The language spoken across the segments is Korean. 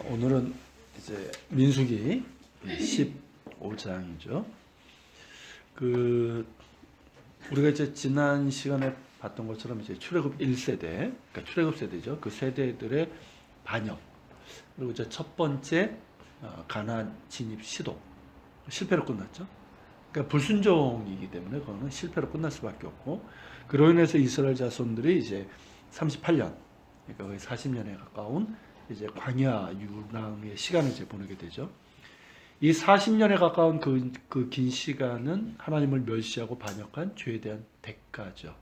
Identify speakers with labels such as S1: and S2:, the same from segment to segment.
S1: 오늘은 이제 민수기 15장이죠. 우리가 이제 지난 시간에 봤던 것처럼 이제 출애굽 1세대, 그러니까 출애굽 세대죠. 그 세대들의 반역, 그리고 이제 첫 번째 가나안 진입 시도 실패로 끝났죠. 그러니까 불순종이기 때문에 그거는 실패로 끝날 수밖에 없고, 그로 인해서 이스라엘 자손들이 이제 38년, 그러니까 거의 40년에 가까운 이제 광야 유랑의 시간을 이제 보내게 되죠. 이 40년에 가까운 그 긴 시간은 하나님을 멸시하고 반역한 죄에 대한 대가죠.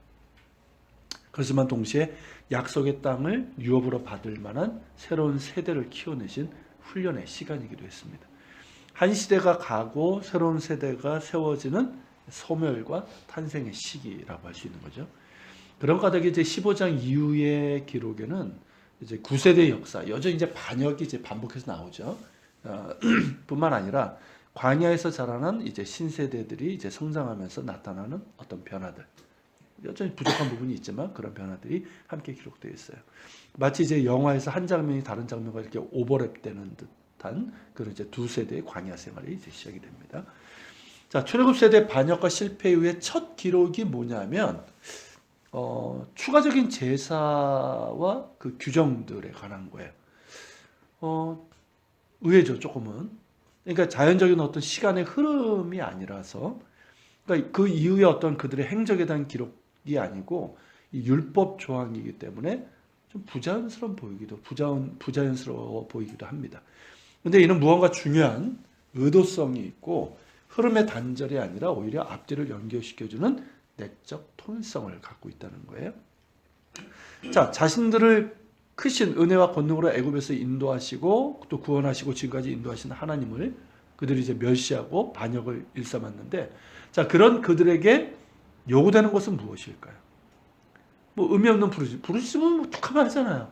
S1: 그렇지만 동시에 약속의 땅을 유업으로 받을 만한 새로운 세대를 키워내신 훈련의 시간이기도 했습니다. 한 시대가 가고 새로운 세대가 세워지는 소멸과 탄생의 시기라고 할 수 있는 거죠. 그런 까닭에 이제 15장 이후의 기록에는 이제 9세대 역사, 여전히 이제 반역이 이제 반복해서 나오죠. 뿐만 아니라 광야에서 자라난 이제 신세대들이 이제 성장하면서 나타나는 어떤 변화들, 여전히 부족한 부분이 있지만 그런 변화들이 함께 기록되어 있어요. 마치 이제 영화에서 한 장면이 다른 장면과 이렇게 오버랩되는 듯한 그런 이제 두 세대의 광야 생활이 이제 시작이 됩니다. 자, 출애굽 세대 반역과 실패 이후의 첫 기록이 뭐냐면 추가적인 제사와 그 규정들에 관한 거예요. 의외죠, 조금은. 그러니까 자연적인 어떤 시간의 흐름이 아니라서, 그러니까 그 이후에 어떤 그들의 행적에 대한 기록이 아니고 이 율법 조항이기 때문에 좀 부자연스러워 보이기도 합니다. 근데 이는 무언가 중요한 의도성이 있고 흐름의 단절이 아니라 오히려 앞뒤를 연결시켜주는 내적 통일성을 갖고 있다는 거예요. 자, 자신들을 크신 은혜와 권능으로 애굽에서 인도하시고 또 구원하시고 지금까지 인도하시는 하나님을 그들이 이제 멸시하고 반역을 일삼았는데, 자, 그런 그들에게 요구되는 것은 무엇일까요? 뭐 의미 없는 부르짖으면 뭐 툭하면 하잖아요.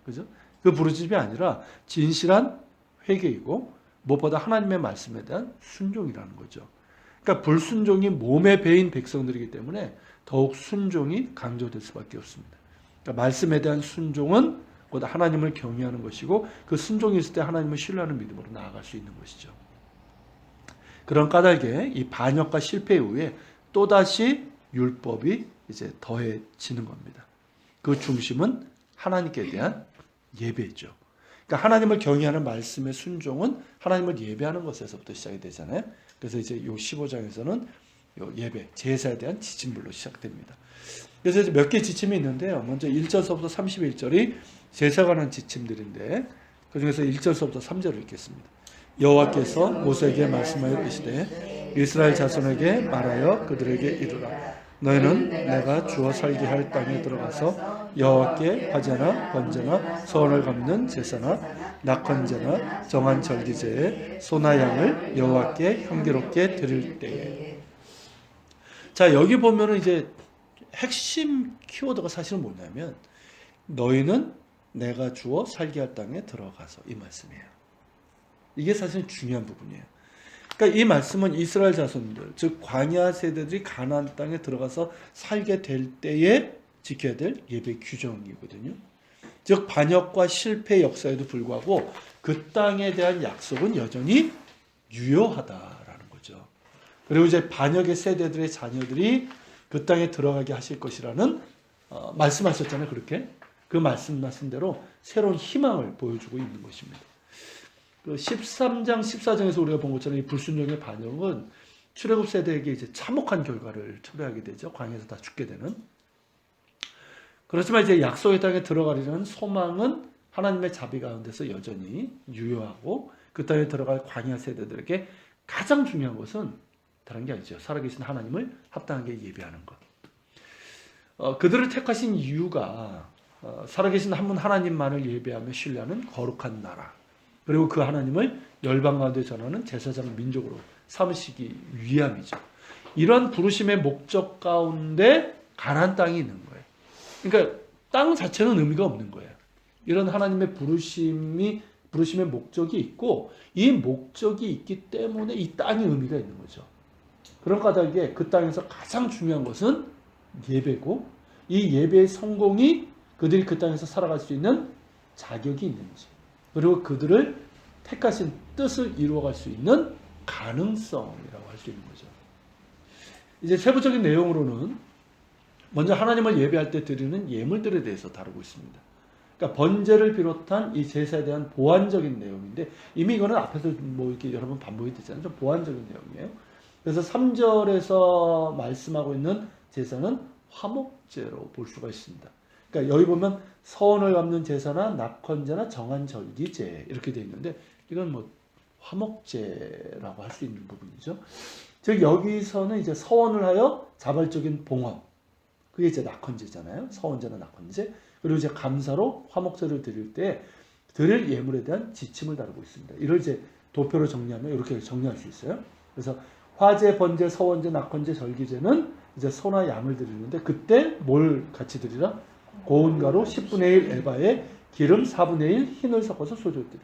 S1: 그죠? 그 부르짖음이 아니라 진실한 회개이고 무엇보다 하나님의 말씀에 대한 순종이라는 거죠. 그러니까 불순종이 몸에 배인 백성들이기 때문에 더욱 순종이 강조될 수밖에 없습니다. 그러니까 말씀에 대한 순종은 곧 하나님을 경외하는 것이고 그 순종이 있을 때 하나님을 신뢰하는 믿음으로 나아갈 수 있는 것이죠. 그런 까닭에 이 반역과 실패 이후에 또다시 율법이 이제 더해지는 겁니다. 그 중심은 하나님께 대한 예배죠. 그러니까 하나님을 경외하는 말씀의 순종은 하나님을 예배하는 것에서부터 시작이 되잖아요. 그래서 이제 이 15장에서는 요 예배, 제사에 대한 지침들로 시작됩니다. 그래서 이제 몇 개 지침이 있는데요. 먼저 1절서부터 31절이 제사 관한 지침들인데, 그 중에서 1절서부터 3절을 읽겠습니다. 여호와께서 모세에게 말씀하여 이르시되 이스라엘 자손에게 말하여 그들에게 이르라. 너희는 내가 주어 살게 할 땅에 들어가서 여호와께 화제나 번제나 소원을 갚는 제사나 낙헌제나 정한 절기제에 소나 양을 여호와께 향기롭게 드릴 때에. 자, 여기 보면은 이제 핵심 키워드가 사실은 뭐냐면 너희는 내가 주어 살게 할 땅에 들어가서, 이 말씀이에요. 이게 사실 중요한 부분이에요. 그러니까 이 말씀은 이스라엘 자손들, 즉 광야 세대들이 가나안 땅에 들어가서 살게 될 때에 지켜야 될 예배 규정이거든요. 즉 반역과 실패 역사에도 불구하고 그 땅에 대한 약속은 여전히 유효하다라는 거죠. 그리고 이제 반역의 세대들의 자녀들이 그 땅에 들어가게 하실 것이라는 말씀하셨잖아요. 그렇게 그 말씀하신 대로 새로운 희망을 보여주고 있는 것입니다. 그 13장 14장에서 우리가 본 것처럼 이 불순종의 반역은 출애굽 세대에게 이제 참혹한 결과를 초래하게 되죠. 광야에서 다 죽게 되는. 그렇지만 이제 약속의 땅에 들어가려는 소망은 하나님의 자비 가운데서 여전히 유효하고, 그 땅에 들어갈 광야 세대들에게 가장 중요한 것은 다른 게 아니죠. 살아계신 하나님을 합당하게 예배하는 것. 그들을 택하신 이유가 살아계신 한 분 하나님만을 예배하며 신뢰하는 거룩한 나라, 그리고 그 하나님을 열방 가운데 전하는 제사장 민족으로 삼으시기 위함이죠. 이런 부르심의 목적 가운데 가나안 땅이 있는 거예요. 그러니까 땅 자체는 의미가 없는 거예요. 이런 하나님의 부르심의 목적이 있고, 이 목적이 있기 때문에 이 땅이 의미가 있는 거죠. 그런 까닭에 그 땅에서 가장 중요한 것은 예배고, 이 예배의 성공이 그들이 그 땅에서 살아갈 수 있는 자격이 있는지, 그리고 그들을 택하신 뜻을 이루어갈 수 있는 가능성이라고 할 수 있는 거죠. 이제 세부적인 내용으로는 먼저 하나님을 예배할 때 드리는 예물들에 대해서 다루고 있습니다. 그러니까 번제를 비롯한 이 제사에 대한 보완적인 내용인데 이미 이거는 앞에서 뭐 이렇게 여러 번 반복이 됐잖아요. 좀 보완적인 내용이에요. 그래서 3절에서 말씀하고 있는 제사는 화목제로 볼 수가 있습니다. 그러니까 여기 보면 서원을 갚는 제사나 낙헌제나 정한절기제 이렇게 되어 있는데 이건 뭐 화목제라고 할 수 있는 부분이죠. 즉 여기서는 이제 서원을 하여 자발적인 봉헌, 그게 이제 낙헌제잖아요. 서원제나 낙헌제. 그리고 이제 감사로 화목제를 드릴 때 드릴 예물에 대한 지침을 다루고 있습니다. 이를 이제 도표로 정리하면 이렇게 정리할 수 있어요. 그래서 화제, 번제, 서원제, 낙헌제, 절기제는 이제 소나 양을 드리는데 그때 뭘 같이 드리라? 고운 가루 10분의 1 에바에 기름 4분의 1 흰을 섞어서 소주를 드려.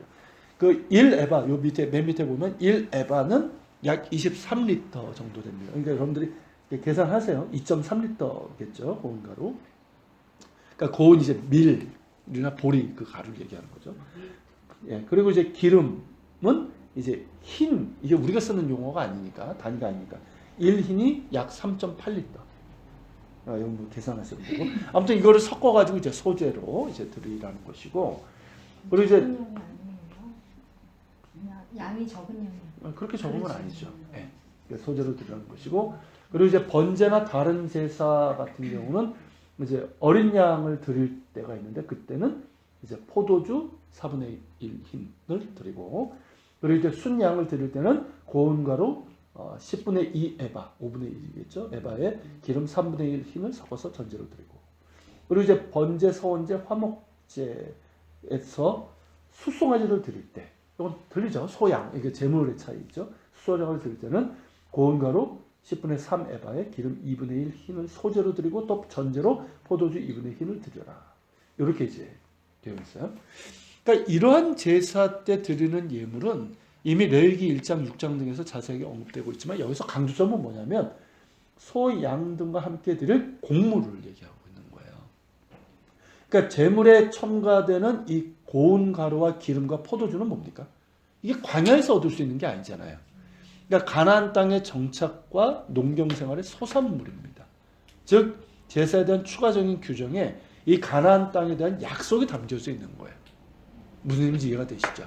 S1: 그 1 에바, 요 밑에 맨 밑에 보면 1 에바는 약 23리터 정도 됩니다. 그러니까 여러분들이 계산하세요. 2.3리터겠죠. 고운 가루. 그러니까 고운 이제 밀이나 보리 그 가루를 얘기하는 거죠. 예. 그리고 이제 기름은 이제 흰, 이게 우리가 쓰는 용어가 아니니까, 단위가 아니니까 1흰이 약 3.8리터. 이거 뭐 계산하시면 되고. 아무튼 이거를 섞어가지고 이제 소재로 이제 드리라는 것이고. 그리고 이제
S2: 양이 적은 양이요.
S1: 그렇게 적은 건 아니죠. 예. 소재로 드리라는 것이고. 그리고 이제 번제나 다른 제사 같은 경우는 이제 어린 양을 드릴 때가 있는데 그때는 이제 포도주 4분의 1 흰을 드리고 그리고 이제 순양을 드릴 때는 고운 가루 10분의 2 에바, 5분의 1이겠죠. 에바에 기름 3분의 1 흰을 섞어서 전제로 드리고 그리고 이제 번제, 서원제, 화목제에서 수송아지를 드릴 때 이건 들리죠. 소양, 이게 제물의 차이죠. 수소양을 드릴 때는 고운 가루 10분의 3 에바에 기름 2분의 1 흰을 소재로 드리고 또 전제로 포도주 2분의 1 흰을 드려라. 이렇게 이제 되어 있어요. 그러니까 이러한 제사 때 드리는 예물은 이미 레위기 1장, 6장 등에서 자세하게 언급되고 있지만 여기서 강조점은 뭐냐면 소, 양 등과 함께 드릴 곡물을 얘기하고 있는 거예요. 그러니까 제물에 첨가되는 이 고운 가루와 기름과 포도주는 뭡니까? 이게 광야에서 얻을 수 있는 게 아니잖아요. 그러니까 가나안 땅의 정착과 농경 생활의 소산물입니다. 즉 제사에 대한 추가적인 규정에 이 가나안 땅에 대한 약속이 담겨져 있는 거예요. 무슨 의미인지 이해가 되시죠?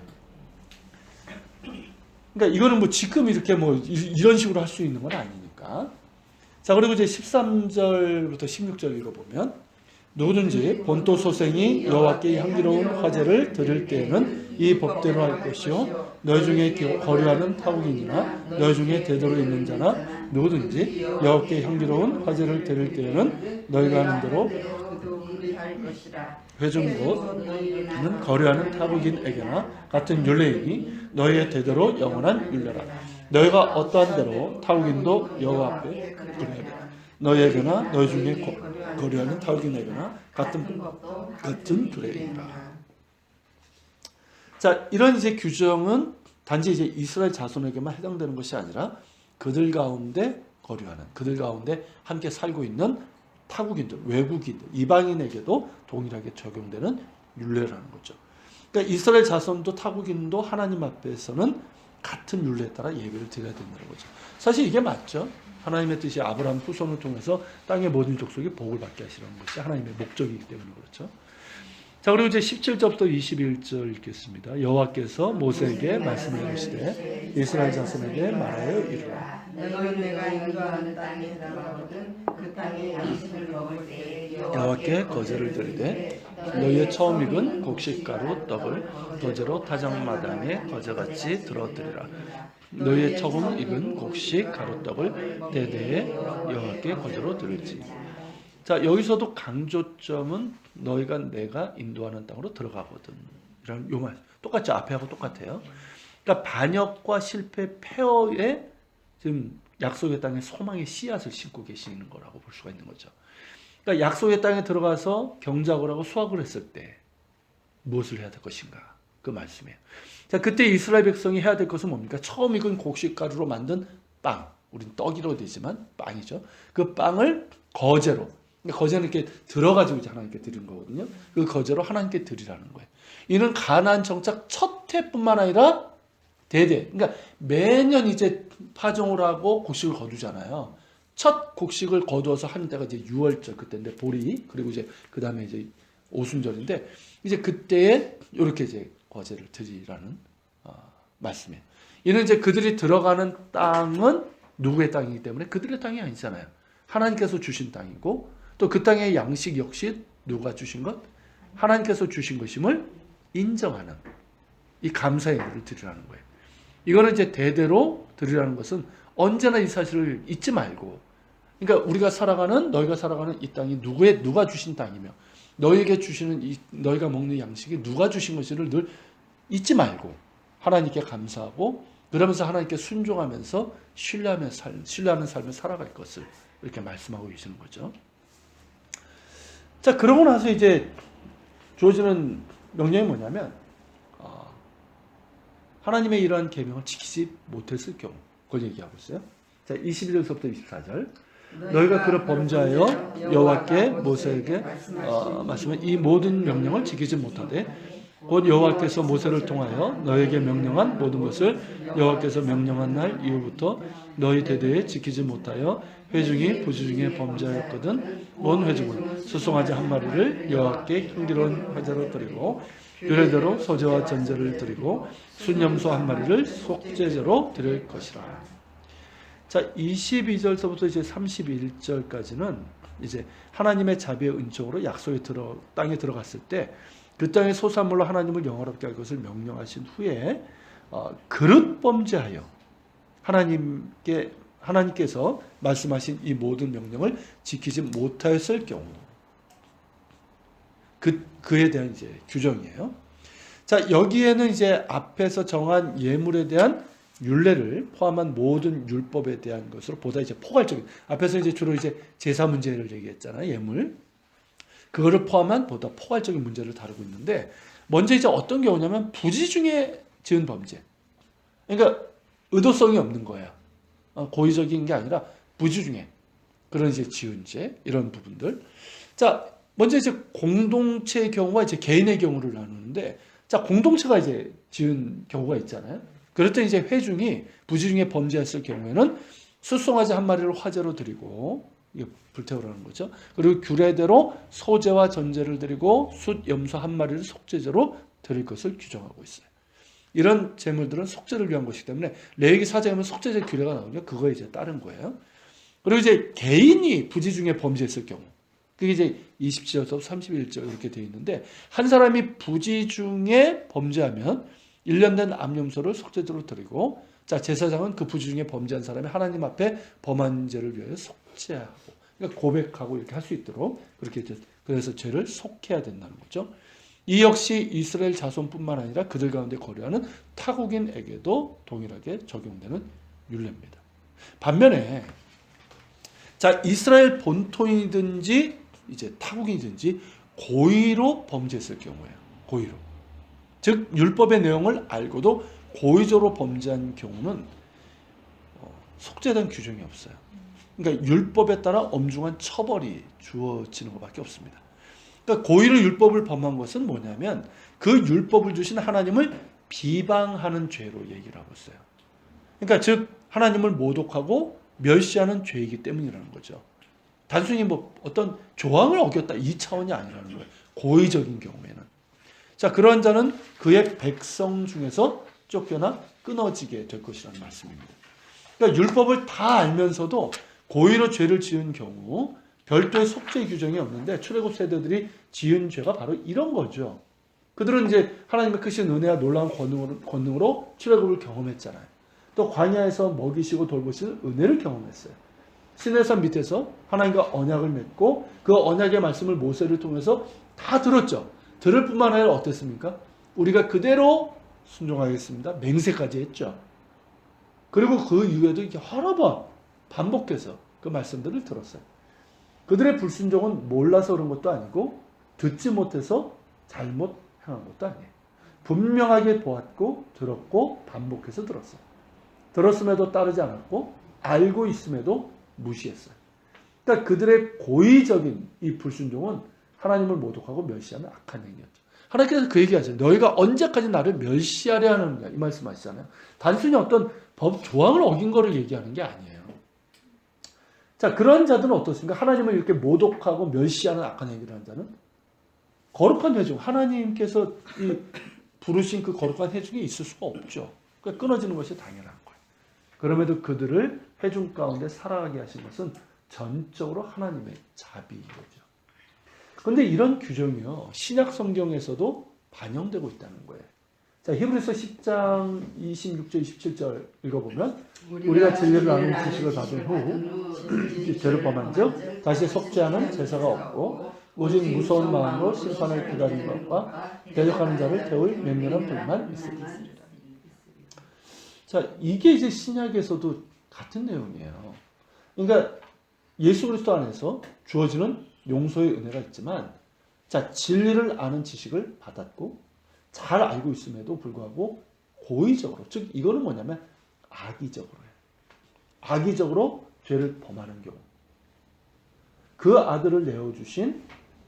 S1: 그러니까 이거는 뭐 지금 이렇게 뭐 이런 식으로 할 수 있는 건 아니니까. 자, 그리고 이제 13절부터 16절 읽어보면 누구든지 본토 소생이 여호와께 향기로운 화제를 드릴 때에는 이 법대로 할 것이요 너희 중에 거류하는 타국인이나 너희 중에 대대로 있는 자나 누구든지 여호와께 향기로운 화제를 드릴 때에는 너희가 하는 대로 회중 곳은 거류하는 타국인에게나 같은 율례이니 너희의 대대로 영원한 율례라. 너희가 어떠한 대로 타국인도 여호와 앞에 그래야 너희에게나 너희 중에 거류하는 타국인에게나 같은 규례이니라. 자, 이런 이제 규정은 단지 이제 이스라엘 자손에게만 해당되는 것이 아니라 그들 가운데 거류하는, 그들 가운데 함께 살고 있는 타국인들, 외국인들, 이방인에게도 동일하게 적용되는 율례라는 거죠. 그러니까 이스라엘 자손도 타국인도 하나님 앞에서는 같은 율례에 따라 예배를 드려야 된다는 거죠. 사실 이게 맞죠. 하나님의 뜻이 아브라함 후손을 통해서 땅의 모든 족속이 복을 받게 하시라는 것이 하나님의 목적이기 때문에 그렇죠. 자, 그리고 이제 17절부터 21절 읽겠습니다. 여호와께서 모세에게 말씀하시되 이스라엘 자손에게 말하여 이르라.
S3: 너희는 내가 인도하는 땅에 들어가거든 그 땅의 양식을 먹을 때에
S1: 여호와께 거제를 드리되 너희의 처음 익은 곡식가루 떡을 거제로 타작마당에 거제같이 들어드리라. 너희의 처음 익은 곡식 가루떡을 대대에 여호와께 거제로 드릴지. 자, 여기서도 강조점은 너희가 내가 인도하는 땅으로 들어가거든. 이런 요 말. 똑같죠. 앞에하고 똑같아요. 그러니까 반역과 실패 폐허에 지금 약속의 땅에 소망의 씨앗을 심고 계시는 거라고 볼 수가 있는 거죠. 그러니까 약속의 땅에 들어가서 경작을 하고 수확을 했을 때 무엇을 해야 될 것인가? 그 말씀이에요. 자, 그때 이스라엘 백성이 해야 될 것은 뭡니까? 처음 익은 곡식가루로 만든 빵. 우린 떡이라고 되지만 빵이죠. 그 빵을 거제로. 거제는 이렇게 들어가지고 하나님께 드리는 거거든요. 그 거제로 하나님께 드리라는 거예요. 이는 가나안 정착 첫 해뿐만 아니라 대대. 그러니까 매년 이제 파종을 하고 곡식을 거두잖아요. 첫 곡식을 거두어서 하는 때가 이제 6월절 그때인데 보리 그리고 이제 그 다음에 이제 오순절인데 이제 그때에 이렇게 이제 거제를 드리라는 말씀이에요. 이는 이제 그들이 들어가는 땅은 누구의 땅이기 때문에 그들의 땅이 아니잖아요. 하나님께서 주신 땅이고 또 그 땅의 양식 역시 누가 주신 것? 하나님께서 주신 것임을 인정하는 이 감사의 예를 드리라는 거예요. 이거는 이제 대대로 드리라는 것은 언제나 이 사실을 잊지 말고, 그러니까 우리가 살아가는 너희가 살아가는 이 땅이 누가 주신 땅이며 너희에게 주시는 너희가 먹는 양식이 누가 주신 것인지를 늘 잊지 말고 하나님께 감사하고 그러면서 하나님께 순종하면서 신뢰하는 삶을 살아갈 것을 이렇게 말씀하고 계시는 거죠. 자, 그러고 나서 이제 주어지는 명령이 뭐냐면 하나님의 이러한 계명을 지키지 못했을 경우 그걸 얘기하고 있어요. 자, 21절부터 24절. 너희가 그를 범죄하여 여호와께 모세에게 말씀한 이 모든 명령을 지키지 못하되 곧 여호와께서 모세를 통하여 너에게 명령한 모든 것을 여호와께서 명령한 날 이후부터 너희 대대에 지키지 못하여 회중이 부지 중에 범죄하였거든 온 회중은 수송아지 한 마리를 여호와께 향기로운 화제로 드리고 규례대로 소제와 전제를 드리고 순염소 한 마리를 속죄제로 드릴 것이라. 자, 22절서부터 이제 31절까지는 이제 하나님의 자비의 은총으로 약속의 땅에 들어갔을 때 그 땅의 소산물로 하나님을 영화롭게 할 것을 명령하신 후에 그릇 범죄하여 하나님께서 말씀하신 이 모든 명령을 지키지 못하였을 경우 그에 대한 이제 규정이에요. 자, 여기에는 이제 앞에서 정한 예물에 대한 율례를 포함한 모든 율법에 대한 것으로 보다 이제 포괄적인, 앞에서 이제 주로 이제 제사 문제를 얘기했잖아요. 예물. 그거를 포함한 보다 포괄적인 문제를 다루고 있는데, 먼저 이제 어떤 경우냐면 부지 중에 지은 범죄. 그러니까 의도성이 없는 거예요. 고의적인 게 아니라 부지 중에 그런 이제 지은 죄, 이런 부분들. 자, 먼저 이제 공동체의 경우와 이제 개인의 경우를 나누는데, 자, 공동체가 이제 지은 경우가 있잖아요. 그럴 때 이제 회중이 부지 중에 범죄했을 경우에는 숫송아지 한 마리를 화제로 드리고, 이게 불태우라는 거죠. 그리고 규례대로 소제와 전제를 드리고 숫 염소 한 마리를 속죄제로 드릴 것을 규정하고 있어요. 이런 제물들은 속죄를 위한 것이기 때문에 레위기 4장에는 속죄제 규례가 나오니까 그거에 이제 따른 거예요. 그리고 이제 개인이 부지 중에 범죄했을 경우, 그게 이제 27절부터 31절 이렇게 되어 있는데, 한 사람이 부지 중에 범죄하면 1년 된 암염소를 속죄제로 드리고, 자, 제사장은 그 부지 중에 범죄한 사람이 하나님 앞에 범한 죄를 위하여 속죄하고, 그러니까 고백하고 이렇게 할 수 있도록 그렇게 그래서 죄를 속해야 된다는 거죠. 이 역시 이스라엘 자손뿐만 아니라 그들 가운데 거류하는 타국인에게도 동일하게 적용되는 율례입니다. 반면에 자, 이스라엘 본토이든지 이제 타국이든지 고의로 범죄했을 경우에요. 고의로. 즉 율법의 내용을 알고도 고의적으로 범죄한 경우는 속죄된 규정이 없어요. 그러니까 율법에 따라 엄중한 처벌이 주어지는 것밖에 없습니다. 그러니까 고의로 율법을 범한 것은 뭐냐면 그 율법을 주신 하나님을 비방하는 죄로 얘기를 하고 있어요. 그러니까 즉 하나님을 모독하고 멸시하는 죄이기 때문이라는 거죠. 단순히 뭐 어떤 조항을 어겼다 이 차원이 아니라는 거예요. 고의적인 경우에는. 자, 그런 자는 그의 백성 중에서 쫓겨나 끊어지게 될 것이라는 말씀입니다. 그러니까 율법을 다 알면서도 고의로 죄를 지은 경우 별도의 속죄 규정이 없는데 출애굽 세대들이 지은 죄가 바로 이런 거죠. 그들은 이제 하나님의 크신 은혜와 놀라운 권능으로 출애굽을 경험했잖아요. 또 광야에서 먹이시고 돌보시는 은혜를 경험했어요. 시내산 밑에서 하나님과 언약을 맺고 그 언약의 말씀을 모세를 통해서 다 들었죠. 들을 뿐만 아니라 어땠습니까? 우리가 그대로 순종하겠습니다. 맹세까지 했죠. 그리고 그 이후에도 여러 번 반복해서 그 말씀들을 들었어요. 그들의 불순종은 몰라서 그런 것도 아니고 듣지 못해서 잘못 행한 것도 아니에요. 분명하게 보았고 들었고 반복해서 들었어요. 들었음에도 따르지 않았고 알고 있음에도 무시했어요. 그러니까 그들의 고의적인 이 불순종은 하나님을 모독하고 멸시하는 악한 행위였죠. 하나님께서 그 얘기하죠. 너희가 언제까지 나를 멸시하려 하느냐 이 말씀하시잖아요. 단순히 어떤 법 조항을 어긴 거를 얘기하는 게 아니에요. 자, 그런 자들은 어떻습니까? 하나님을 이렇게 모독하고 멸시하는 악한 행위를 하는 자는 거룩한 회중, 하나님께서 이 부르신 그 거룩한 회중에 있을 수가 없죠. 그러니까 끊어지는 것이 당연한 거예요. 그럼에도 그들을 회중 가운데 살아가게 하신 것은 전적으로 하나님의 자비이죠. 그런데 이런 규정이요, 신약 성경에서도 반영되고 있다는 거예요. 자, 히브리서 10장 26절 27절 읽어보면 우리가 진리를 아는 지식을 받은 후 죄를 범한 즉 다시 속죄하는 제사가 없고 오직 무서운 마음으로 심판을 기다리는 것과 대적하는 자를 태울 맹렬한 불만 있으리라. 자, 이게 이제 신약에서도 같은 내용이에요. 그러니까 예수 그리스도 안에서 주어지는 용서의 은혜가 있지만, 자, 진리를 아는 지식을 받았고 잘 알고 있음에도 불구하고 고의적으로, 즉 이거는 뭐냐면 악의적으로요. 악의적으로 죄를 범하는 경우, 그 아들을 내어주신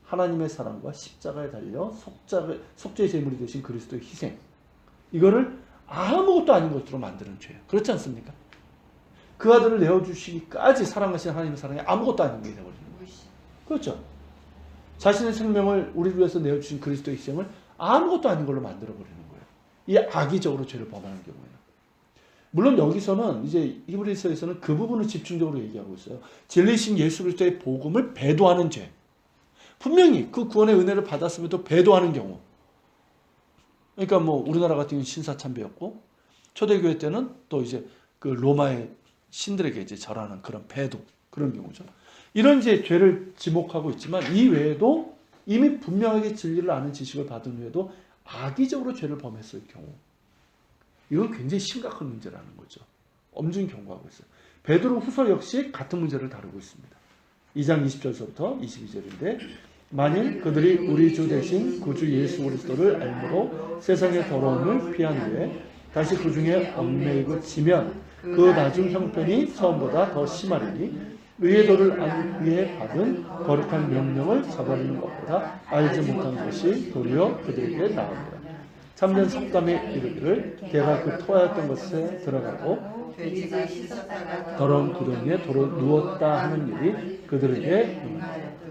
S1: 하나님의 사랑과 십자가에 달려 속죄 제물이 되신 그리스도의 희생, 이거를 아무것도 아닌 것으로 만드는 죄예요. 그렇지 않습니까? 그 아들을 내어주시기까지 사랑하신 하나님의 사랑이 아무것도 아닌 게 되어버리는 거예요. 그렇죠? 자신의 생명을 우리를 위해서 내어주신 그리스도의 희생을 아무것도 아닌 걸로 만들어버리는 거예요. 이 악의적으로 죄를 범하는 경우에는. 물론 여기서는 이제 히브리서에서는 그 부분을 집중적으로 얘기하고 있어요. 진리신 예수 그리스도의 복음을 배도하는 죄. 분명히 그 구원의 은혜를 받았음에도 배도하는 경우. 그러니까 뭐 우리나라 같은 경우는 신사참배였고, 초대교회 때는 또 이제 그 로마의 신들에게 이제 절하는 그런 배도, 그런 경우죠. 이런 이제 죄를 지목하고 있지만, 이 외에도 이미 분명하게 진리를 아는 지식을 받은 후에도 악의적으로 죄를 범했을 경우, 이건 굉장히 심각한 문제라는 거죠. 엄중히 경고하고 있어요. 베드로 후서 역시 같은 문제를 다루고 있습니다. 2장 20절서부터 22절인데, 만일 그들이 우리 주 대신 구주 예수 그리스도를 알므로 세상의 더러움을 피한 후에 다시 그 중에 얽매이고 지면 그 나중 형편이 처음보다 더 심하리니 의의 도를 알기 위해 받은 거룩한 명령을 저버리는 것보다 알지 못한 것이 도리어 그들에게 나옵니다. 참된 속담에 이르기를 개가 그 토하였던 것에 들어가고
S3: 돼지가 씻었다가
S1: 더러운 구덩이에 도로 누웠다 하는 일이 그들에게 임하였다.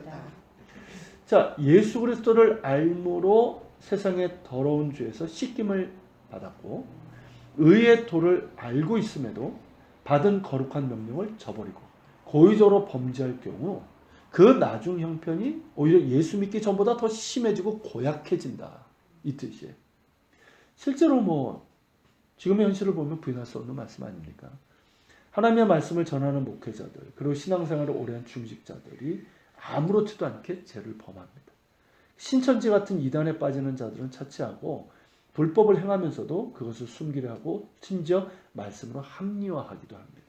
S1: 자, 예수 그리스도를 알므로 세상의 더러운 죄에서 씻김을 받았고 의의 도를 알고 있음에도 받은 거룩한 명령을 저버리고 고의적으로 범죄할 경우 그 나중 형편이 오히려 예수 믿기 전보다 더 심해지고 고약해진다, 이 뜻이에요. 실제로 뭐 지금의 현실을 보면 부인할 수 없는 말씀 아닙니까? 하나님의 말씀을 전하는 목회자들, 그리고 신앙생활을 오래 한 중직자들이 아무렇지도 않게 죄를 범합니다. 신천지 같은 이단에 빠지는 자들은 차치하고 불법을 행하면서도 그것을 숨기려 하고 심지어 말씀으로 합리화하기도 합니다.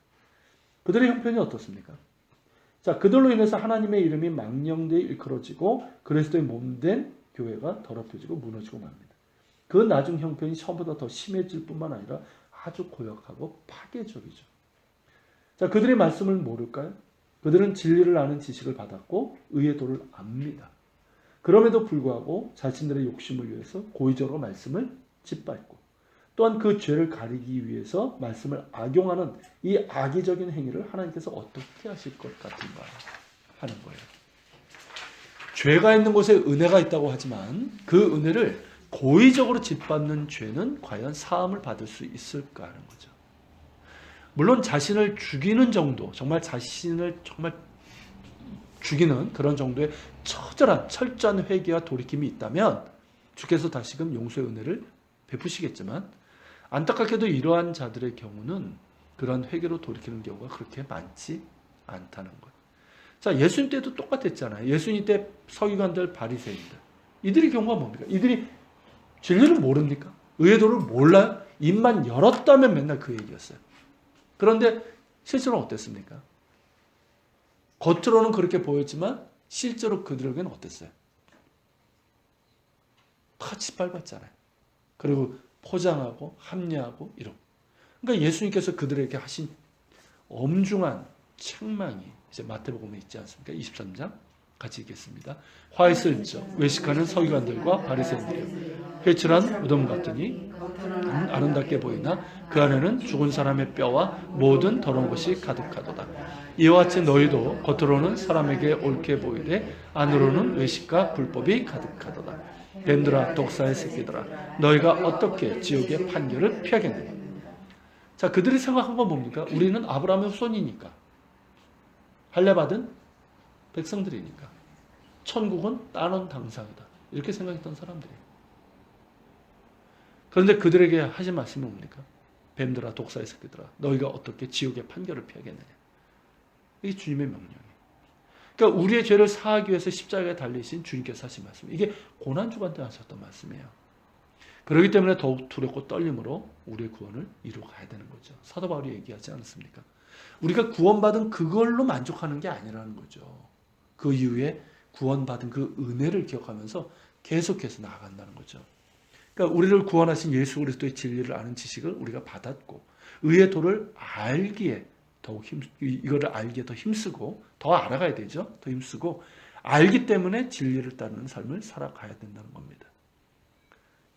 S1: 그들의 형편이 어떻습니까? 자, 그들로 인해서 하나님의 이름이 망령되이 일컬어지고 그리스도의 몸된 교회가 더럽혀지고 무너지고 맙니다. 그 나중 형편이 처음보다 더 심해질 뿐만 아니라 아주 고약하고 파괴적이죠. 자, 그들의 말씀을 모를까요? 그들은 진리를 아는 지식을 받았고 의의 도를 압니다. 그럼에도 불구하고 자신들의 욕심을 위해서 고의적으로 말씀을 짓밟고 또한 그 죄를 가리기 위해서 말씀을 악용하는 이 악의적인 행위를 하나님께서 어떻게 하실 것 같은가 하는 거예요. 죄가 있는 곳에 은혜가 있다고 하지만 그 은혜를 고의적으로 짓밟는 죄는 과연 사함을 받을 수 있을까 하는 거죠. 물론 자신을 죽이는 정도, 정말 자신을 정말 죽이는 그런 정도의 처절한 철저한 회개와 돌이킴이 있다면 주께서 다시금 용서의 은혜를 베푸시겠지만, 안타깝게도 이러한 자들의 경우는 그런 회개로 돌이키는 경우가 그렇게 많지 않다는 거예요. 자, 예수님 때도 똑같았잖아요. 예수님 때 서기관들, 바리새인들, 이들의 경우가 뭡니까? 이들이 진리를 모릅니까? 의의 도를 몰라요? 입만 열었다면 맨날 그 얘기였어요. 그런데 실제로는 어땠습니까? 겉으로는 그렇게 보였지만 실제로 그들에게는 어땠어요? 다 짓밟았잖아요. 그리고 포장하고 합리하고 이러고. 그러니까 예수님께서 그들에게 하신 엄중한 책망이 이제 마태복음에 있지 않습니까? 23장 같이 읽겠습니다. 화에 쓸적 외식하는 서기관들과 바리새인들이여 회칠한 무덤 같으니 아름답게 보이나 그 안에는 죽은 사람의 뼈와 모든 더러운 것이 가득하도다. 이와 같이 너희도 겉으로는 사람에게 옳게 보이되 안으로는 외식과 불법이 가득하도다. 뱀들아 독사의 새끼들아 너희가 어떻게 지옥의 판결을 피하겠느냐. 자, 그들이 생각한 건 뭡니까? 우리는 아브라함의 후손이니까, 할례받은 백성들이니까, 천국은 따놓은 당상이다, 이렇게 생각했던 사람들이에요. 그런데 그들에게 하신 말씀이 뭡니까? 뱀들아 독사의 새끼들아 너희가 어떻게 지옥의 판결을 피하겠느냐. 이게 주님의 명령이에요. 그러니까 우리의 죄를 사하기 위해서 십자가에 달리신 주님께서 하신 말씀, 이게 고난주간 때 하셨던 말씀이에요. 그렇기 때문에 더욱 두렵고 떨림으로 우리의 구원을 이루어 가야 되는 거죠. 사도 바울이 얘기하지 않았습니까? 우리가 구원받은 그걸로 만족하는 게 아니라는 거죠. 그 이후에 구원받은 그 은혜를 기억하면서 계속해서 나아간다는 거죠. 그러니까 우리를 구원하신 예수 그리스도의 진리를 아는 지식을 우리가 받았고, 의의 도를 알기에 더욱 이거를 알기에 더 힘쓰고, 더 알아가야 되죠. 더 힘쓰고 알기 때문에 진리를 따르는 삶을 살아가야 된다는 겁니다.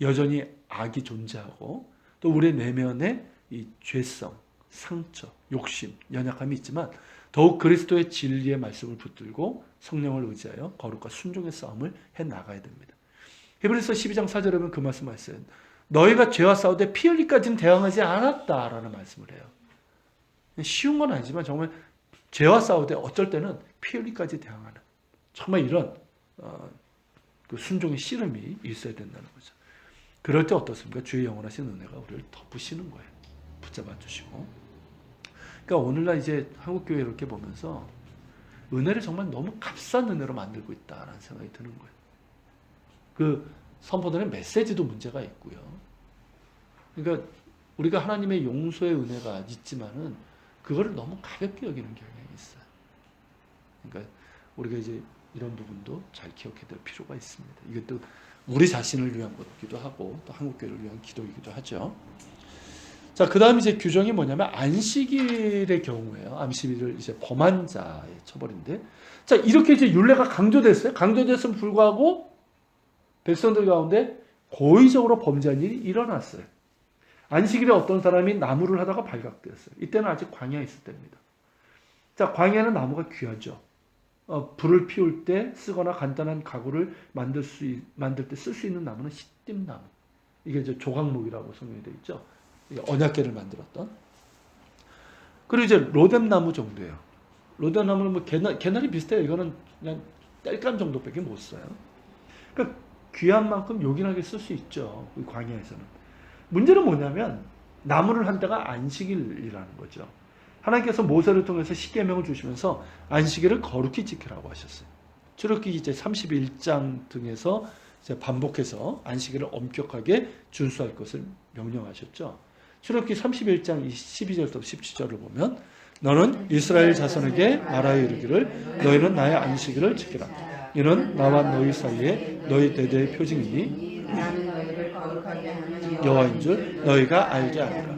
S1: 여전히 악이 존재하고 또 우리의 내면에 이 죄성, 상처, 욕심, 연약함이 있지만 더욱 그리스도의 진리의 말씀을 붙들고 성령을 의지하여 거룩과 순종의 싸움을 해나가야 됩니다. 히브리서 12장 4절에 보면 그 말씀을 하셨어요. 너희가 죄와 싸우되 피 흘리까지는 대항하지 않았다라는 말씀을 해요. 쉬운 건 아니지만 정말 죄와 싸우되 어쩔 때는 피 흘리까지 대항하는, 정말 이런 그 순종의 씨름이 있어야 된다는 거죠. 그럴 때 어떻습니까? 주의 영원하신 은혜가 우리를 덮으시는 거예요. 붙잡아 주시고. 그러니까 오늘날 이제 한국교회 이렇게 보면서 은혜를 정말 너무 값싼 은혜로 만들고 있다라는 생각이 드는 거예요. 그 선포되는 메시지도 문제가 있고요. 그러니까 우리가 하나님의 용서의 은혜가 있지만은 그거를 너무 가볍게 여기는 경향이 있어요. 그러니까 우리가 이제 이런 부분도 잘 기억해야 될 필요가 있습니다. 이것도 우리 자신을 위한 것이기도 하고 또 한국교회를 위한 기도이기도 하죠. 자, 그 다음 이제 규정이 뭐냐면 안식일의 경우에요. 안식일을 이제 범한 자의 처벌인데, 자, 이렇게 이제 율례가 강조됐어요. 강조됐음에도 불구하고 백성들 가운데 고의적으로 범죄한 일이 일어났어요. 안식일에 어떤 사람이 나무를 하다가 발각되었어요. 이때는 아직 광야에 있을 때입니다. 자, 광야는 나무가 귀하죠. 불을 피울 때 쓰거나 간단한 가구를 만들 때 쓸 수 있는 나무는 시띠나무. 이게 이제 조각목이라고 성명이 되어 있죠. 이게 언약궤를 만들었던. 그리고 이제 로뎀나무 정도예요. 로뎀나무는 뭐 개나리 비슷해요. 이거는 그냥 땔감 정도밖에 못 써요. 그러니까 귀한 만큼 요긴하게 쓸 수 있죠. 이 광야에서는. 문제는 뭐냐면 나무를 한 데가 안식일이라는 거죠. 하나님께서 모세를 통해서 십계명을 주시면서 안식일을 거룩히 지키라고 하셨어요. 출애굽기 이제 31장 등에서 이제 반복해서 안식일을 엄격하게 준수할 것을 명령하셨죠. 출애굽기 31장 12절부터 17절을 보면 너는 이스라엘 자손에게 말하여 이르기를 너희는 나의 안식일을 지키라. 이는 나와 너희 사이에 너희 대대의 표징이니
S3: 나는 너희를 거룩하게 하는
S1: 여호와인 줄 너희가 알게 하리라.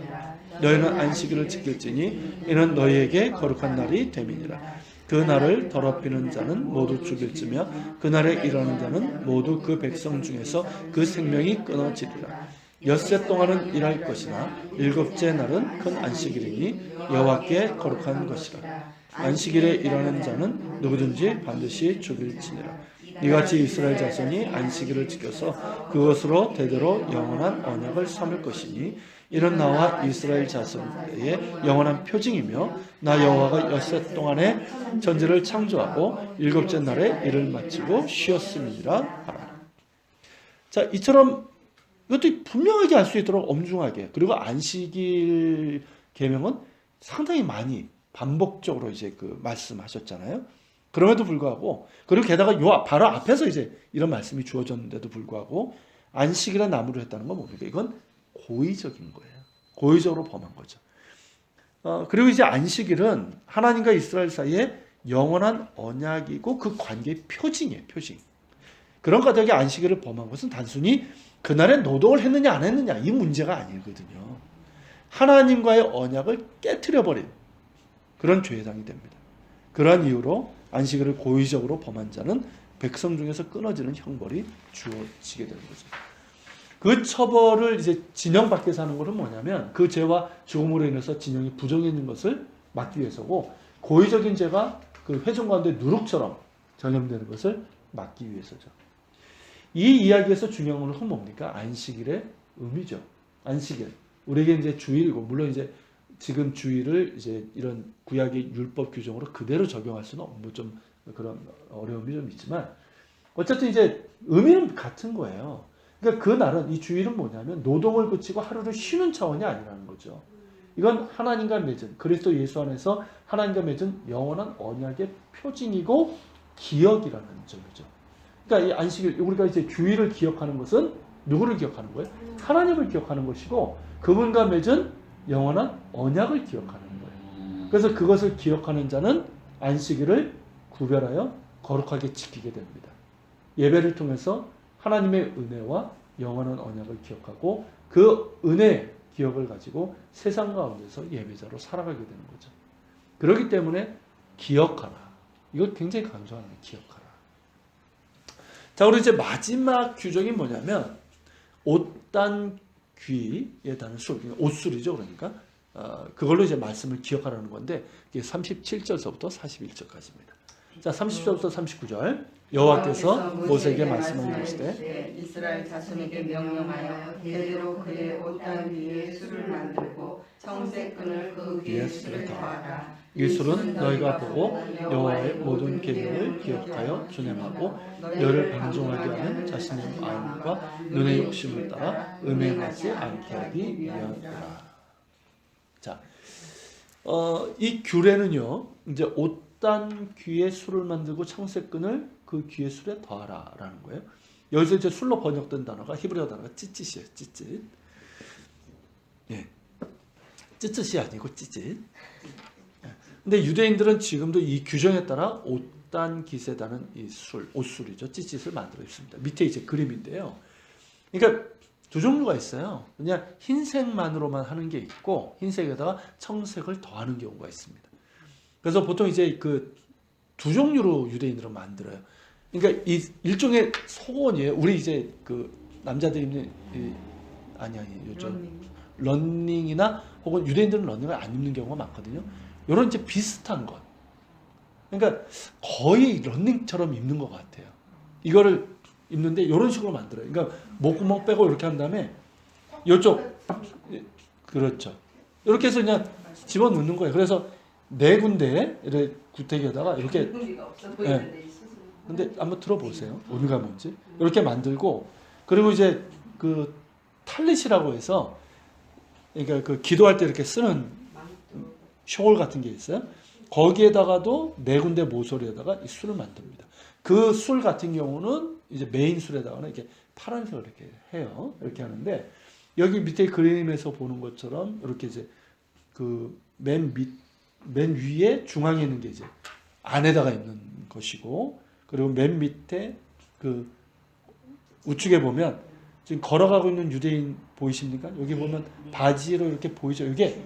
S1: 너희는 안식일을 지킬지니 이는 너희에게 거룩한 날이 됨이니라. 그 날을 더럽히는 자는 모두 죽일지며 그 날에 일하는 자는 모두 그 백성 중에서 그 생명이 끊어지리라. 엿새 동안은 일할 것이나 일곱째 날은 큰 안식일이니 여호와께 거룩한 것이라. 안식일에 일하는 자는 누구든지 반드시 죽일지니라. 이같이 이스라엘 자손이 안식일을 지켜서 그것으로 대대로 영원한 언약을 삼을 것이니 이는 나와 이스라엘 자손의 영원한 표징이며 나 여호와가 엿새 동안에 천지를 창조하고 일곱째 날에 일을 마치고 쉬었음이니라 하라. 자, 이처럼 이것도 분명하게 알 수 있도록 엄중하게, 그리고 안식일 계명은 상당히 많이 반복적으로 이제 그 말씀하셨잖아요. 그럼에도 불구하고, 그리고 게다가 요 바로 앞에서 이제 이런 말씀이 주어졌는데도 불구하고 안식일에 나무를 했다는 건 뭡니까? 이건 고의적인 거예요. 고의적으로 범한 거죠. 그리고 이제 안식일은 하나님과 이스라엘 사이에 영원한 언약이고 그 관계의 표징이에요. 표징. 그런 가닥에 안식일을 범한 것은 단순히 그날에 노동을 했느냐 안 했느냐 이 문제가 아니거든요. 하나님과의 언약을 깨트려버린 그런 죄상이 됩니다. 그러한 이유로 안식일을 고의적으로 범한 자는 백성 중에서 끊어지는 형벌이 주어지게 되는 거죠. 그 처벌을 이제 진영 밖에서 하는 것은 뭐냐면 그 죄와 죽음으로 인해서 진영이 부정해진 것을 막기 위해서고 고의적인 죄가 그 회중 가운데 누룩처럼 전염되는 것을 막기 위해서죠. 이 이야기에서 중요한 것은 뭡니까? 안식일의 의미죠. 안식일. 우리에게 이제 주일이고 물론 이제 지금 주일을 이제 이런 구약의 율법 규정으로 그대로 적용할 수는 뭐 좀 그런 어려움이 좀 있지만 어쨌든 이제 의미는 같은 거예요. 그러니까 그 날은 이 주일은 뭐냐면 노동을 그치고 하루를 쉬는 차원이 아니라는 거죠. 이건 하나님과 맺은 그리스도 예수 안에서 하나님과 맺은 영원한 언약의 표징이고 기억이라는 점이죠. 그러니까 이 안식일 우리가 이제 주일을 기억하는 것은 누구를 기억하는 거예요? 하나님을 기억하는 것이고 그분과 맺은 영원한 언약을 기억하는 거예요. 그래서 그것을 기억하는 자는 안식일을 구별하여 거룩하게 지키게 됩니다. 예배를 통해서 하나님의 은혜와 영원한 언약을 기억하고 그 은혜의 기억을 가지고 세상 가운데서 예배자로 살아가게 되는 거죠. 그렇기 때문에 기억하라. 이거 굉장히 강조하는 거예요. 기억하라. 자, 우리 이제 마지막 규정이 뭐냐면 옷단 귀에 닿는 술, 옷술이죠. 그러니까 그걸로 이제 말씀을 기억하라는 건데 이게 37절서부터 41절까지입니다. 자, 30절부터 39절 여호와께서 모세에게 말씀하시되
S3: 이스라엘 자손에게 명령하여 대대로 그의 옷단 위에 술을 만들고 청색끈을 그 위에 술에 더하라.
S1: 이 술은 너희가 보고 여호와의 모든 계명을 기억하여 준행하고 너를 방종하게 하는 자신의 마음과 눈의 욕심을 따라 음행하지 않게 하기 위함이라. 자, 이 규례는요, 이제 옷단 귀에 술을 만들고 청색끈을 그 귀에 술에 더하라라는 거예요. 여기서 이제 술로 번역된 단어가 히브리어 단어가 찌릿이에요. 찌릿. 예, 찌릿이 아니고 찌릿. 근데 유대인들은 지금도 이 규정에 따라 옷단 깃에 다는 이 술, 옷술이죠. 찌릿을 만들어 있습니다. 밑에 이제 그림인데요. 그러니까 두 종류가 있어요. 그냥 흰색만으로만 하는 게 있고 흰색에다가 청색을 더하는 경우가 있습니다. 그래서 보통 이제 그 두 종류로 유대인들은 만들어요. 그러니까 이 일종의 속옷이에요. 우리 이제 그 남자들이 입는 아니 요즘 런닝이나 혹은 유대인들은 런닝을 안 입는 경우가 많거든요. 이런 이제 비슷한 것. 그러니까 거의 런닝처럼 입는 것 같아요. 이거를 입는데 이런 식으로 만들어요. 그러니까 목구멍 빼고 이렇게 한 다음에 이쪽 그렇죠. 이렇게 해서 그냥 집어 넣는 거예요. 그래서 네 군데 이렇게 구태기에다가 이렇게 근데 한번 들어보세요. 의미가 뭔지. 이렇게 만들고 그리고 이제 그 탈릿이라고 해서 그러니까 그 기도할 때 이렇게 쓰는 숄 같은 게 있어요. 거기에다가도 네 군데 모서리에다가 이 술을 만듭니다. 그 술 같은 경우는 이제 메인 술에다가는 이렇게 파란색을 이렇게 해요. 이렇게 하는데 여기 밑에 그림에서 보는 것처럼 이렇게 이제 그 맨 위에 중앙에 있는 게 이제 안에다가 있는 것이고 그리고 맨 밑에 그 우측에 보면 지금 걸어가고 있는 유대인 보이십니까? 여기 보면 바지로 이렇게 보이죠. 이게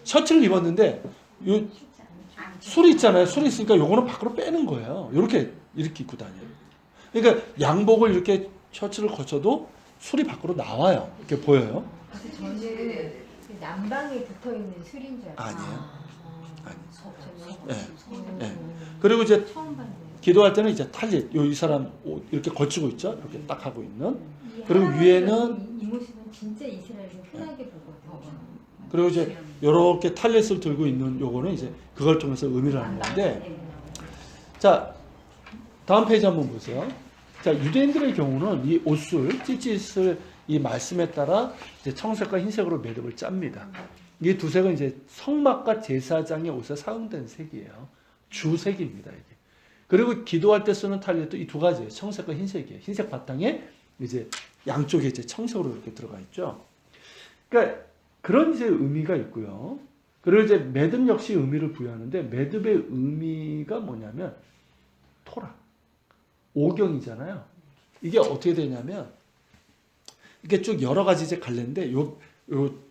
S1: 셔츠를 입었는데 요 술이 있잖아요. 술이 있으니까 요거는 밖으로 빼는 거예요. 이렇게 입고 다녀요. 그러니까 양복을 이렇게 셔츠를 거쳐도 술이 밖으로 나와요. 이렇게 보여요.
S2: 저는 남방에 붙어 있는 술인 줄 알았어요.
S1: 아니에요.
S2: 네.
S1: 네. 그리고 이제
S2: 처음 봤네요.
S1: 기도할 때는 이제 탈릿, 이 사람 옷 이렇게 걸치고 있죠. 이렇게 딱 하고 있는.
S2: 이
S1: 그리고
S2: 할아버지
S1: 위에는
S2: 이 모습은 진짜 이스라엘에서 흔하게 보거든요.
S1: 그리고 이제 이렇게 탈릿을 들고 있는 요거는 이제 그걸 통해서 의미를 하는 건데. 자, 다음 페이지 한번 보세요. 자, 유대인들의 경우는 이 옷술, 찌릿을 이 말씀에 따라 이제 청색과 흰색으로 매듭을 짭니다. 이 두 색은 이제 성막과 제사장의 옷에 사용된 색이에요. 주색입니다, 이게. 그리고 기도할 때 쓰는 탈릿도 이 두 가지예요. 청색과 흰색이에요. 흰색 바탕에 이제 양쪽에 이제 청색으로 이렇게 들어가 있죠. 그러니까 그런 이제 의미가 있고요. 그리고 이제 매듭 역시 의미를 부여하는데 매듭의 의미가 뭐냐면 토라, 오경이잖아요. 이게 어떻게 되냐면 이게 쭉 여러 가지 이제 갈래인데 요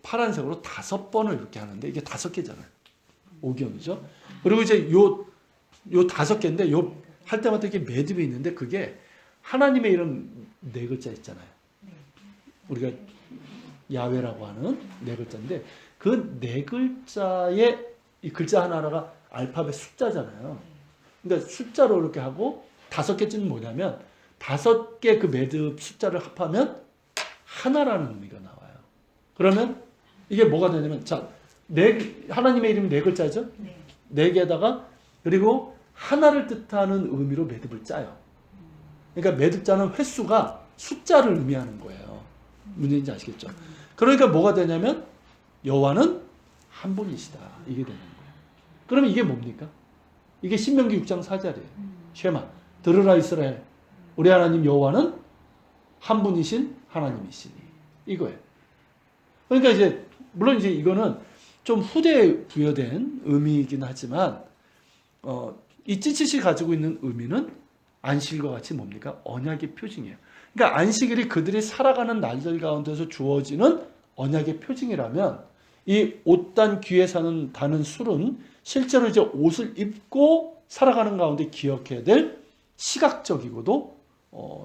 S1: 파란색으로 5번을 이렇게 하는데 이게 5개잖아요. 오경이죠. 그리고 이제 요 요 5개인데 요 할 때마다 이렇게 매듭이 있는데 그게 하나님의 이름 4글자 있잖아요. 우리가 야훼라고 하는 4글자인데 그 4글자의 이 글자 하나하나가 알파벳 숫자잖아요. 그러니까 숫자로 이렇게 하고 5개째는 뭐냐면 5개 그 매듭 숫자를 합하면 하나라는 의미가 나와요. 그러면 이게 뭐가 되냐면 자, 하나님의 이름이 4글자죠?
S2: 네.
S1: 4개에다가 그리고 하나를 뜻하는 의미로 매듭을 짜요. 그러니까 매듭자는 횟수가 숫자를 의미하는 거예요. 문제인지 아시겠죠? 그러니까 뭐가 되냐면 여호와는 한 분이시다. 이게 되는 거예요. 그러면 이게 뭡니까? 이게 신명기 6장 4절이에요. 쉐마 들으라 이스라엘 우리 하나님 여호와는 한 분이신 하나님이시니 이거예요. 그러니까 이제 물론 이제 이거는 좀 후대에 부여된 의미이긴 하지만 이 찌릿이 가지고 있는 의미는 안식일과 같이 뭡니까? 언약의 표징이에요. 그러니까 안식일이 그들이 살아가는 날들 가운데서 주어지는 언약의 표징이라면 이 옷단 귀에 사는 다는 술은 실제로 이제 옷을 입고 살아가는 가운데 기억해야 될 시각적이고도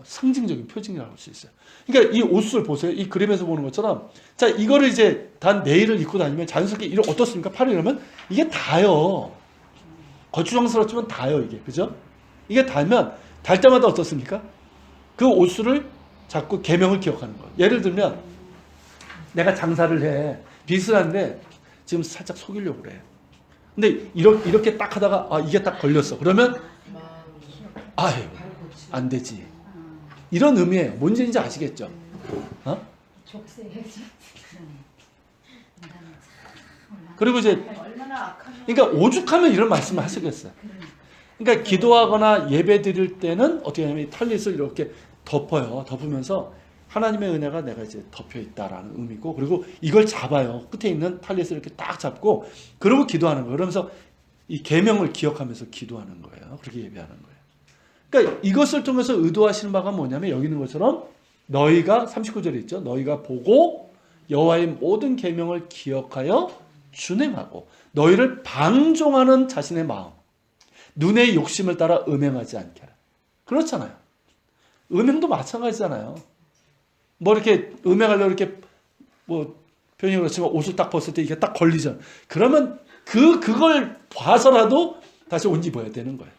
S1: 상징적인 표징이라고 할 수 있어요. 그러니까 이 옷을 보세요. 이 그림에서 보는 것처럼 자 이거를 이제 단 네일을 입고 다니면 자연스럽게 이런 어떻습니까? 팔이 이러면 이게 다요. 거추장스럽지만 다요 이게 그죠? 이게 달면 달 때마다 어떻습니까? 그 옷을 자꾸 계명을 기억하는 거예요. 예를 들면 내가 장사를 해 비슷한데 지금 살짝 속이려고 그래. 근데 이렇게 딱 하다가 아 이게 딱 걸렸어. 그러면 아유 안 되지. 이런 의미예요. 뭔지인지 아시겠죠? 어?
S2: 족쇄해야지.
S1: 그리고 이제 그러니까 오죽하면 이런 말씀을 하시겠어요. 그러니까 기도하거나 예배 드릴 때는 어떻게 하냐면 탈릿을 이렇게 덮어요. 덮으면서 하나님의 은혜가 내가 이제 덮여 있다라는 의미고 그리고 이걸 잡아요. 끝에 있는 탈릿을 이렇게 딱 잡고 그러고 기도하는 거예요. 그러면서 이 계명을 기억하면서 기도하는 거예요. 그렇게 예배하는 거예요. 그러니까 이것을 통해서 의도하시는 바가 뭐냐면 여기 있는 것처럼 너희가 39절에 있죠. 너희가 보고 여호와의 모든 계명을 기억하여 준행하고 너희를 방종하는 자신의 마음 눈의 욕심을 따라 음행하지 않게 하라. 그렇잖아요. 음행도 마찬가지잖아요. 뭐 이렇게 음행하려고 이렇게 뭐 표현이 그렇지만 옷을 딱 벗을 때 이게 딱 걸리잖아. 그러면 그걸 봐서라도 다시 옷 입어야 되는 거예요.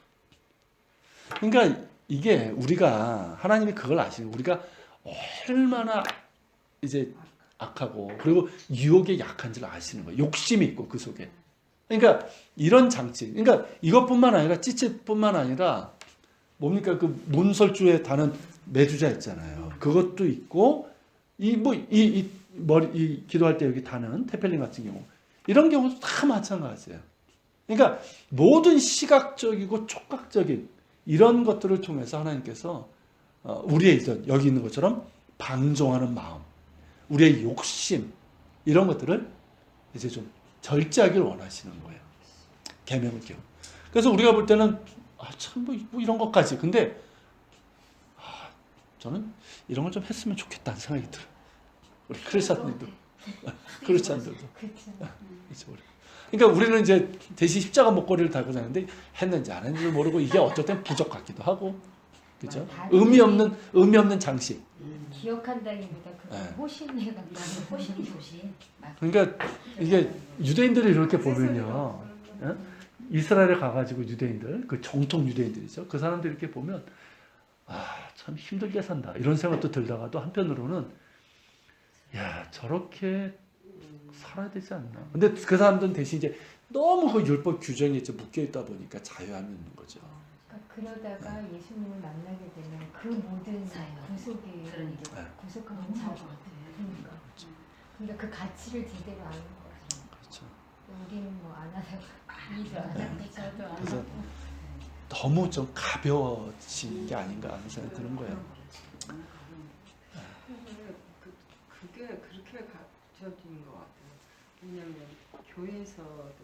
S1: 그러니까 이게 우리가 하나님이 그걸 아시는 거예요. 우리가 얼마나 이제 악하고 그리고 유혹에 약한지를 아시는 거예요. 욕심이 있고 그 속에. 그러니까 이런 장치. 그러니까 이것뿐만 아니라 찌릿뿐만 아니라 뭡니까 그 문설주에 다는 매주자 있잖아요. 그것도 있고 이 기도할 때 여기 다는 테펠린 같은 경우 이런 경우도 다 마찬가지예요. 그러니까 모든 시각적이고 촉각적인 이런 것들을 통해서 하나님께서 우리의 여기 있는 것처럼 방종하는 마음, 우리의 욕심 이런 것들을 이제 좀 절제하길 원하시는 거예요. 계명을 기억. 그래서 우리가 볼 때는 참 뭐 이런 것까지. 근데 저는 이런 걸 좀 했으면 좋겠다는 생각이 들어요. 우리 크리스찬들도 크리스찬들도. 그러니까 우리는 이제 대신 십자가 목걸이를 달고 다니는데 했는지 안 했는지 모르고 이게 어쩔 땐 부족 같기도 하고, 그죠? 의미 없는 장식.
S2: 기억한다기보다 그 호신에 가까운 호신 조신.
S1: 그러니까 이게 유대인들이 이렇게 보면요, 이스라엘에 가가지고 유대인들, 그 정통 유대인들이죠. 그 사람들 이렇게 보면 참 힘들게 산다 이런 생각도 들다가도 한편으로는 야 저렇게 살아야 되지 않나. 근데 그 사람들은 대신 이제 너무 그 율법 규정에 이제 묶여 있다 보니까 자유함이 있는 거죠.
S2: 그러다가 예수님을 만나게 되면 그 모든 구속이 구속하는 자 그러니까. 근데 그 가치를 제대로 아는 거죠.
S1: 그렇죠.
S2: 우리는 뭐 안 하다가 이도 안 하다가
S1: 그래서 너무 좀 가벼워진 게 아닌가 하는 생각이 드는 거예요.
S3: 그게 그렇게 갖춰진 것 같아요. 왜냐하면 교회에서도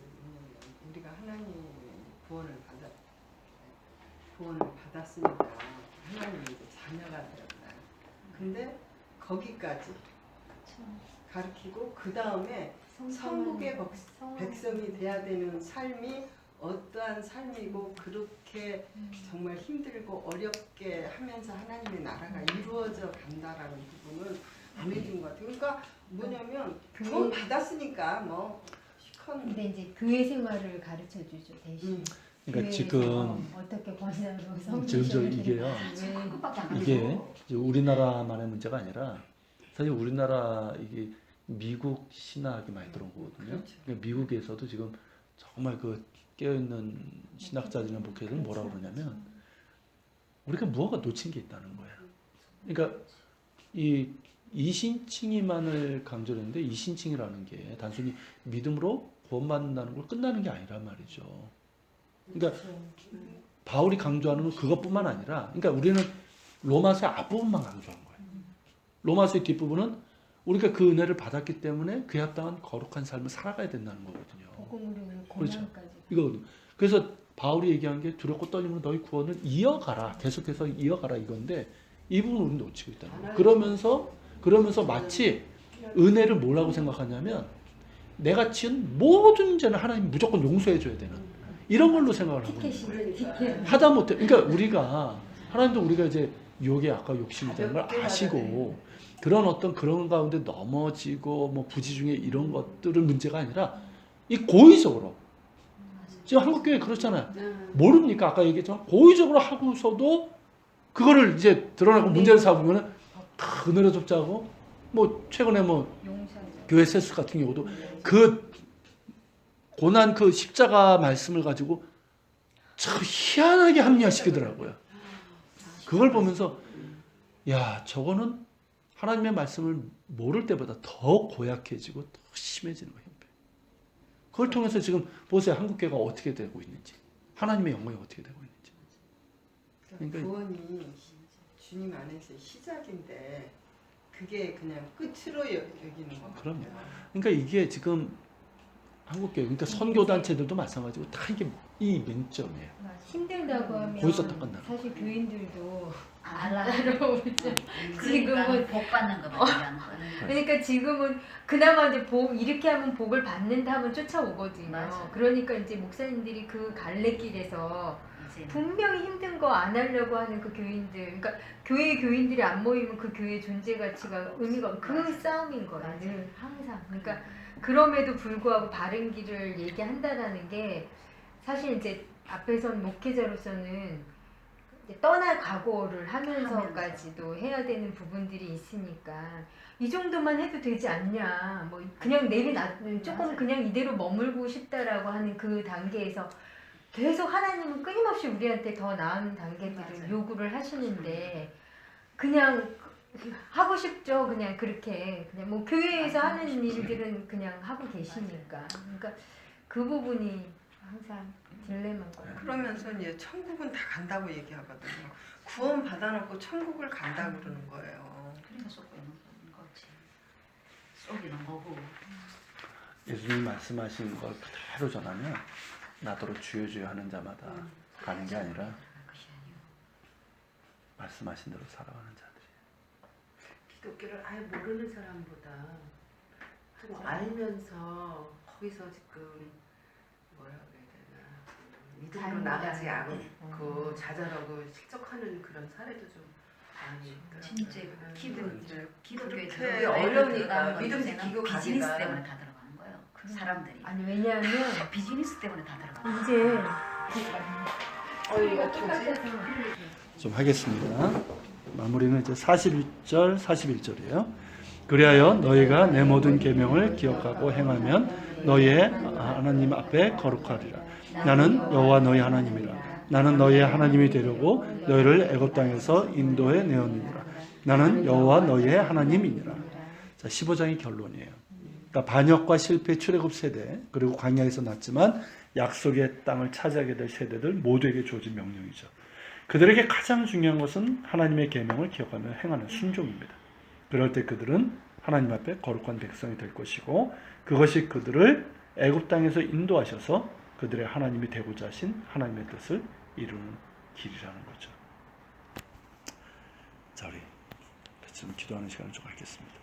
S3: 우리가 하나님 구원을 받았으니까 하나님의 이제 자녀가 되었다. 근데 거기까지 가르치고 그 다음에 천국의 백성이 돼야 되는 삶이 어떠한 삶이고 그렇게 정말 힘들고 어렵게 하면서 하나님의 나라가 이루어져 간다라는 부분을 안 해준 것 같아요. 그러니까 뭐냐면 돈 받았으니까 뭐 시컨
S2: 근데 이제 교회 생활을 가르쳐 주죠 대신.
S1: 그러니까
S2: 교회에서
S1: 지금
S2: 어떻게 권사로
S1: 지금
S2: 성지시를
S1: 이게요.
S4: 그것밖에 안
S1: 이게
S4: 하고.
S1: 이제 우리나라만의 문제가 아니라 사실 우리나라 이게 미국 신학이 많이 들어온 거거든요.
S3: 그렇죠.
S1: 그러니까 미국에서도 지금 정말 그 깨어있는 신학자들이나 목회자들은 뭐라고 그러냐면 우리가 무언가 놓친 게 있다는 거예요. 그러니까 이 이신칭의만을 강조했는데 이신칭이라는 게 단순히 믿음으로 구원받는다는 걸 끝나는 게 아니란 말이죠. 그러니까 바울이 강조하는 건 그것뿐만 아니라 그러니까 우리는 로마서의 앞부분만 강조한 거예요. 로마서의 뒷부분은 우리가 그 은혜를 받았기 때문에 그에 합당한 거룩한 삶을 살아가야 된다는 거거든요.
S2: 복음으로 인해
S1: 그렇죠.
S2: 고난까지.
S1: 이거거든요. 그래서 바울이 얘기한 게 두렵고 떨림으로 너희 구원을 이어가라. 계속해서 이어가라 이건데 이 부분을 우리는 놓치고 있다는 거예요. 그러면서 마치 은혜를 뭐라고 생각하냐면 내가 지은 모든 죄는 하나님 무조건 용서해 줘야 되는 이런 걸로 생각을 하고 있는 거예요.
S2: 티켓.
S1: 하다못해 그러니까 우리가 하나님도 우리가 이제 유혹에 아까 욕심이 되는 걸 아시고 그런 어떤 그런 가운데 넘어지고 뭐 부지 중에 이런 것들은 문제가 아니라 이 고의적으로 지금 한국 교회 그렇잖아요. 모릅니까? 아까 얘기했지만 고의적으로 하고서도 그거를 이제 드러나고 문제를 삼으면은 다 은혜로 돕자고 뭐 최근에 뭐
S2: 용서죠.
S1: 교회 세수 같은 경우도 그 고난 그 십자가 말씀을 가지고 참 희한하게 합리화시키더라고요. 그걸 보면서 야 저거는 하나님의 말씀을 모를 때보다 더 고약해지고 더 심해지는 거예요. 그걸 통해서 지금 보세요. 한국교회가 어떻게 되고 있는지 하나님의 영광이 어떻게 되고 있는지. 그러니까
S3: 구원이 주님 안에서 시작인데 그게 그냥 끝으로 여기는 거
S1: 그럼요.
S3: 같아요.
S1: 그러니까 이게 지금 한국교회 그러니까 선교단체들도 마찬가지고 다 이게 이 맹점이에요.
S2: 힘들다고 하면
S1: 거기서 딱 끝나는
S2: 사실 교인들도
S4: 알아.
S2: 따라오죠.
S4: 그러니까
S2: 지금은
S4: 복 받는 것만 얘기하는 거예요.
S2: 그러니까 지금은 그나마 이제 복 이렇게 하면 복을 받는다 하면 쫓아오거든요.
S4: 맞아.
S2: 그러니까 이제 목사님들이 그 갈래길에서
S4: 이제
S2: 분명히 힘든 거 안 하려고 하는 그 교인들, 그러니까 교회 교인들이 안 모이면 그 교회 존재 가치가 의미가 없는 그
S4: 맞아.
S2: 싸움인 거예요.
S4: 맞아.
S2: 늘 항상. 그러니까 그럼에도 불구하고 바른 길을 얘기한다라는 게 사실 이제 앞에선 목회자로서는 이제 떠날 각오를 하면서까지도 해야 되는 부분들이 있으니까 이 정도만 해도 되지 않냐. 뭐 그냥 조금
S4: 맞아.
S2: 그냥 이대로 머물고 싶다라고 하는 그 단계에서 계속 하나님은 끊임없이 우리한테 더 나은 단계들을
S4: 맞아요.
S2: 요구를 하시는데 그냥 하고 싶죠. 그냥 그렇게 그냥 뭐 교회에서
S4: 맞아요.
S2: 하는 일들은 그냥 하고 계시니까. 그러니까 그 부분이 항상 딜레마인 거예요.
S3: 그러면서 이제 천국은 다 간다고 얘기하거든요. 구원 받아놓고 천국을 간다 그러는 거예요.
S4: 그러니까 쏟고 있는 거지. 쏟이는 거고.
S1: 예수님 말씀하신 걸 그대로 전하면 나더러 주여 주여 하는 자마다 가는 게 아니라
S4: 그것이 아니고.
S1: 말씀하신 대로 살아가는 자들이.
S5: 기독교를 아예 모르는 사람보다 좀 알면서 거기서 지금 뭐라 그래야 되나 믿음으로 나가지 않고 좌절하고 실족하는 그런 사례도 좀 많이 있더라고요.
S4: 진짜 기독교에
S3: 그렇게
S4: 들어가는
S5: 어려우니까
S4: 건
S5: 믿음
S4: 요새는
S5: 지키고
S4: 비즈니스
S5: 가기가.
S4: 때문에 다 들어가는 거예요. 그 사람들이
S2: 아니 왜냐하면
S4: 비즈니스 때문에 다 들어가는 거예요.
S2: 이제
S3: 어이가
S2: 똑같아서
S1: 좀 하겠습니다. 마무리는 이제 41절, 41절이에요. 그리하여 너희가 내 모든 계명을 기억하고 행하면 너희의 하나님 앞에 거룩하리라. 나는 여호와 너희 하나님이라. 나는 너희의 하나님이 되려고 너희를 애굽 땅에서 인도해 내었느니라. 나는 여호와 너희의 하나님이니라. 자, 15장의 결론이에요. 그러니까 반역과 실패 출애굽 세대 그리고 광야에서 났지만 약속의 땅을 차지하게 될 세대들 모두에게 주어진 명령이죠. 그들에게 가장 중요한 것은 하나님의 계명을 기억하며 행하는 순종입니다. 그럴 때 그들은 하나님 앞에 거룩한 백성이 될 것이고 그것이 그들을 애굽 땅에서 인도하셔서 그들의 하나님이 되고자 하신 하나님의 뜻을 이루는 길이라는 거죠. 자, 우리 지금 기도하는 시간을 좀 갖겠습니다.